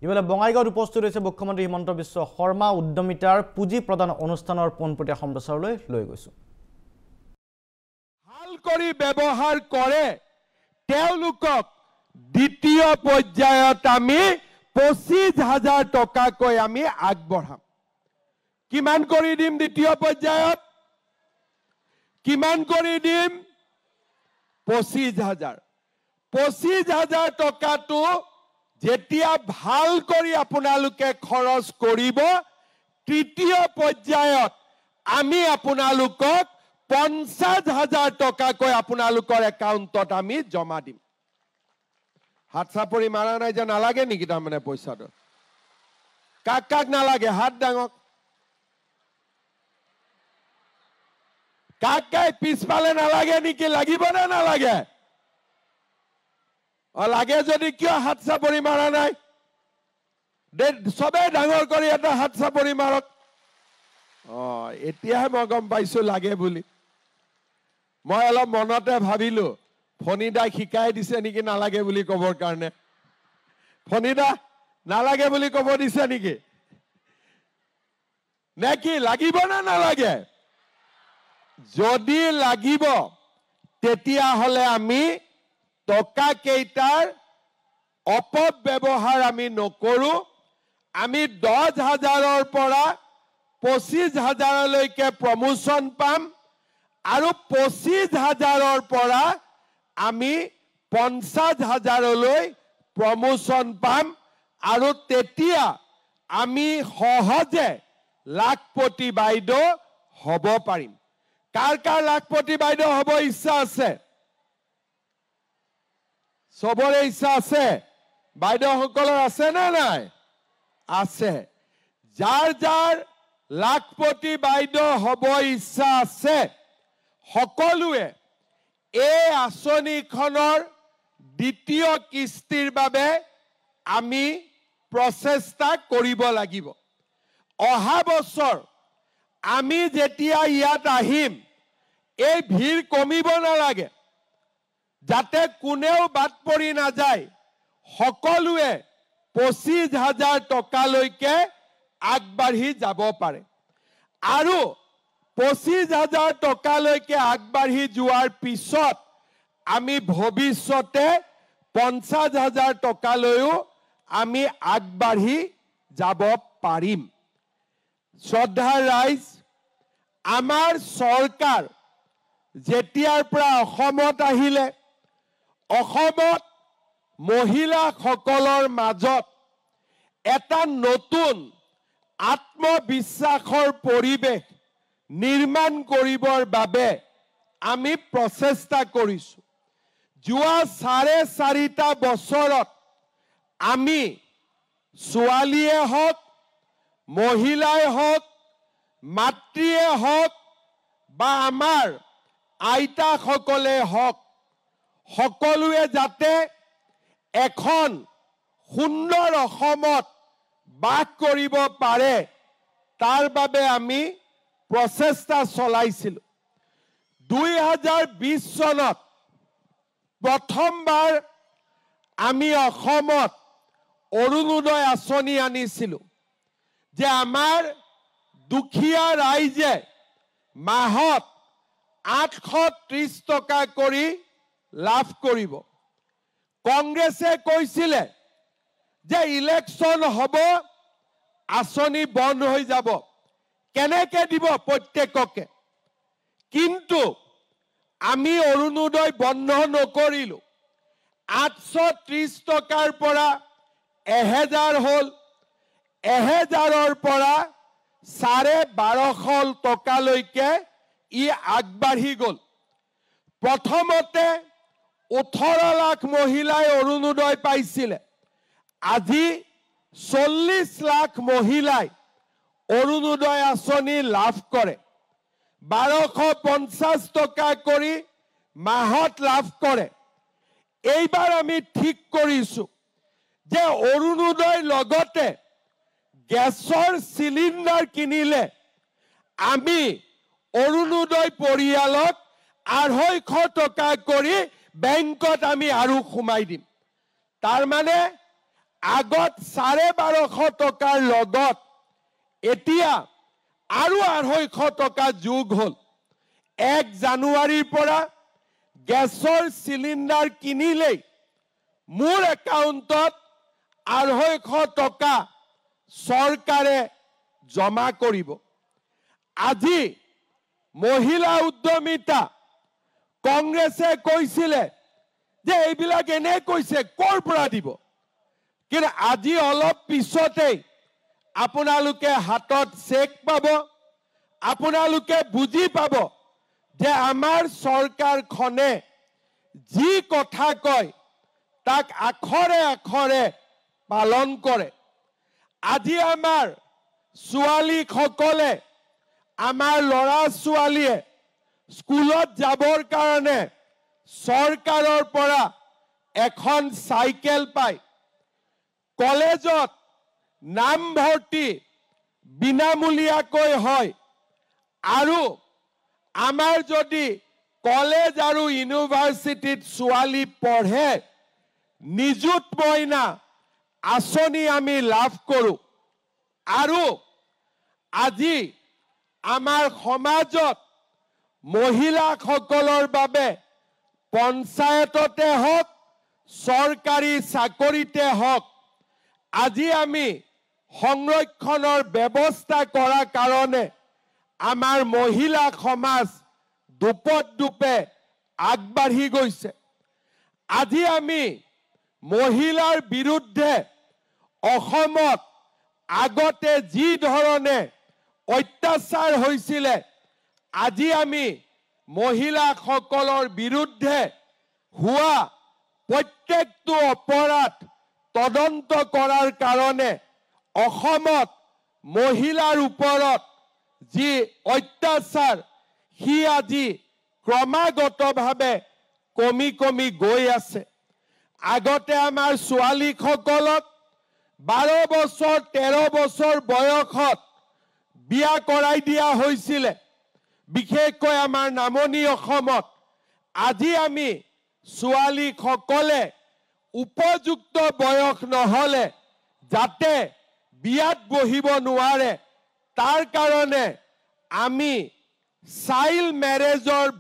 ইফালে বঙাইগাঁৱত উপস্থিত হৈছে মুখ্যমন্ত্ৰী হিমন্ত বিশ্ব শৰ্মা উদ্যমিতাৰ পুঁজি প্ৰদান অনুষ্ঠানৰ পোনপটীয়া সম্প্ৰচাৰলৈ লৈ গৈছো। ভাল কৰি ব্যৱহাৰ কৰে তেওঁলোকক দ্বিতীয় পৰ্যায়ত আমি 25,000 টকাকৈ আমি আগবঢ়াম। কিমান কৰি দিম দ্বিতীয় পৰ্যায়ত? কিমান কৰি দিম? 25,000। 25,000 টকাটো যেতিয়া ভাল কৰি আপোনালোকে খৰচ কৰিব, তৃতীয় পৰ্যায়ত আমি আপোনালোকক 50,000 টকাকৈ আপোনালোকৰ একাউণ্টত আমি জমা দিম। হাত চাপৰি মাৰা নাই যে নালাগে নেকি? তাৰমানে পইচাটো কাক কাক নালাগে? হাত ডাঙক। কাক কাক পিছফালে নালাগে নেকি? লাগিব নে নালাগে? লাগে যদি কিয় হাত চাপৰি মাৰা নাই? চবেই ডাঙৰ কৰি এটা হাত চাপৰি মাৰক। এতিয়াহে মই গম পাইছো লাগে বুলি। মই অলপ মনতে ভাবিলো ফণীদাই শিকাই দিছে নেকি নালাগে বুলি কবৰ কাৰণে। ফণীদা নালাগে বুলি কব দিছে নেকি? নে কি লাগিব নে নালাগে? যদি লাগিব তেতিয়াহ'লে আমি টকা কেইটাৰ অপব্যৱহাৰ আমি নকৰো। আমি 10,000ৰ পৰা 25,000লৈকে প্ৰমোচন পাম আৰু 25,000ৰ পৰা আমি 50,000লৈ প্ৰমোচন পাম আৰু তেতিয়া আমি সহজে লাখপতি বাইদেউ হ'ব পাৰিম। কাৰ কাৰ লাখপতি বাইদেউ হ'ব ইচ্ছা আছে? চবৰে ইচ্ছা আছে? বাইদেউসকলৰ আছে নে নাই? আছে। যাৰ যাৰ লাখপতি বাইদেউ হ'ব ইচ্ছা আছে সকলোৱে এই আঁচনিখনৰ দ্বিতীয় কিস্তিৰ বাবে আমি প্ৰচেষ্টা কৰিব লাগিব। অহা বছৰ আমি যেতিয়া ইয়াত আহিম এই ভিৰ কমিব নালাগে, যাতে কোনেও বাদ পৰি নাযায়। সকলোৱে 25,000 টকালৈকে আগবাঢ়ি যাব পাৰে আৰু 25,000 টকালৈকে আগবাঢ়ি যোৱাৰ পিছত আমি ভৱিষ্যতে 50,000 টকালৈও আমি আগবাঢ়ি যাব পাৰিম। শ্ৰদ্ধাৰ ৰাইজ, আমাৰ চৰকাৰ যেতিয়াৰ পৰা অসমত আহিলে অসমত মহিলাসকলৰ মাজত এটা নতুন আত্মবিশ্বাসৰ পৰিৱেশ নিৰ্মাণ কৰিবৰ বাবে আমি প্ৰচেষ্টা কৰিছো। যোৱা 4.5 বছৰত আমি ছোৱালীয়ে হওক, মহিলাই হওক, মাতৃয়ে হওক বা আমাৰ আইতাসকলে হওক, সকলোৱে যাতে এখন সুন্দৰ অসমত বাস কৰিব পাৰে তাৰ বাবে আমি প্ৰচেষ্টা চলাইছিলো। 2020 চনত প্ৰথমবাৰ আমি অসমত অৰুণোদয় আঁচনি আনিছিলো যে আমাৰ দুখীয়া ৰাইজে মাহত 830 টকা কৰি লাভ কৰিব। কংগ্ৰেছে কৈছিলে যে ইলেকশ্যন হ'ব আঁচনি বন্ধ হৈ যাব, কেনেকে দিব প্ৰত্যেককে। কিন্তু আমি অৰুণোদয় বন্ধ নকৰিলো। 830 টকাৰ পৰা 1000 হ'ল, 1000ৰ পৰা 1250 টকালৈকে ই আগবাঢ়ি গ'ল। প্ৰথমতে 18 লাখ মহিলাই অৰুণোদয় পাইছিলে। আজি 40 লাখ মহিলাই অৰুণোদয় আঁচনি লাভ কৰে। 1250 টকা কৰি মাহত লাভ কৰে। এইবাৰ আমি ঠিক কৰিছো যে অৰুণোদয় লগতে গেছৰ চিলিণ্ডাৰ কিনিলে আমি অৰুণোদয় পৰিয়ালক 250 টকা কৰি বেংকত আমি আৰু সোমাই দিম। তাৰ মানে আগত 1250 টকাৰ লগত এতিয়া আৰু 250 টকা যোগ হ'ল 1 জানুৱাৰীৰ পৰা গেছৰ চিলিণ্ডাৰ কিনিলেই মোৰ একাউণ্টত 250 টকা চৰকাৰে জমা কৰিব আজি মহিলা উদ্যমিতা কংগ্ৰেছে কৈছিলে যে এইবিলাক এনে কৈছে কৰ পৰা দিব কিন্তু আজি অলপ পিছতেই আপোনালোকে হাতত চেক পাব আপোনালোকে বুজি পাব যে আমাৰ চৰকাৰখনে যি কথা কয় তাক আখৰে আখৰে পালন কৰে আজি আমাৰ ছোৱালীসকলে আমাৰ ল'ৰা ছোৱালীয়ে স্কুলত যাবৰ কাৰণে চৰকাৰৰ পৰা এখন চাইকেল পায় কলেজত নামভৰ্তি বিনামূলীয়াকৈ হয় আৰু আমাৰ যদি কলেজ আৰু ইউনিভাৰ্চিটিত ছোৱালী পঢ়ে নিযুত মইনা আঁচনি আমি লাভ কৰোঁ আৰু আজি আমাৰ সমাজত মহিলাসকলৰ বাবে পঞ্চায়ততে হওক চৰকাৰী চাকৰিতে হওক আজি আমি সংৰক্ষণৰ ব্যৱস্থা কৰাৰ কাৰণে আমাৰ মহিলা সমাজ দুপে আগবাঢ়ি গৈছে আজি আমি মহিলাৰ বিৰুদ্ধে অসমত আগতে যি ধৰণে অত্যাচাৰ হৈছিলে আজি আমি মহিলাসকলৰ বিৰুদ্ধে হোৱা প্ৰত্যেকটো অপৰাধ তদন্ত কৰাৰ কাৰণে অসমত মহিলাৰ ওপৰত যি অত্যাচাৰ সি আজি ক্ৰমাগতভাৱে কমি গৈ আছে আগতে আমাৰ ছোৱালীসকলক 12 বছৰ 13 বছৰ বয়সত বিয়া কৰাই দিয়া হৈছিলে বিশেষকৈ আমাৰ নামনি অসমত আজি আমি ছোৱালীসকলে উপযুক্ত বয়স নহলে যাতে বিয়াত বহিব নোৱাৰে তাৰ কাৰণে আমি চাইল্ড মেৰেজৰ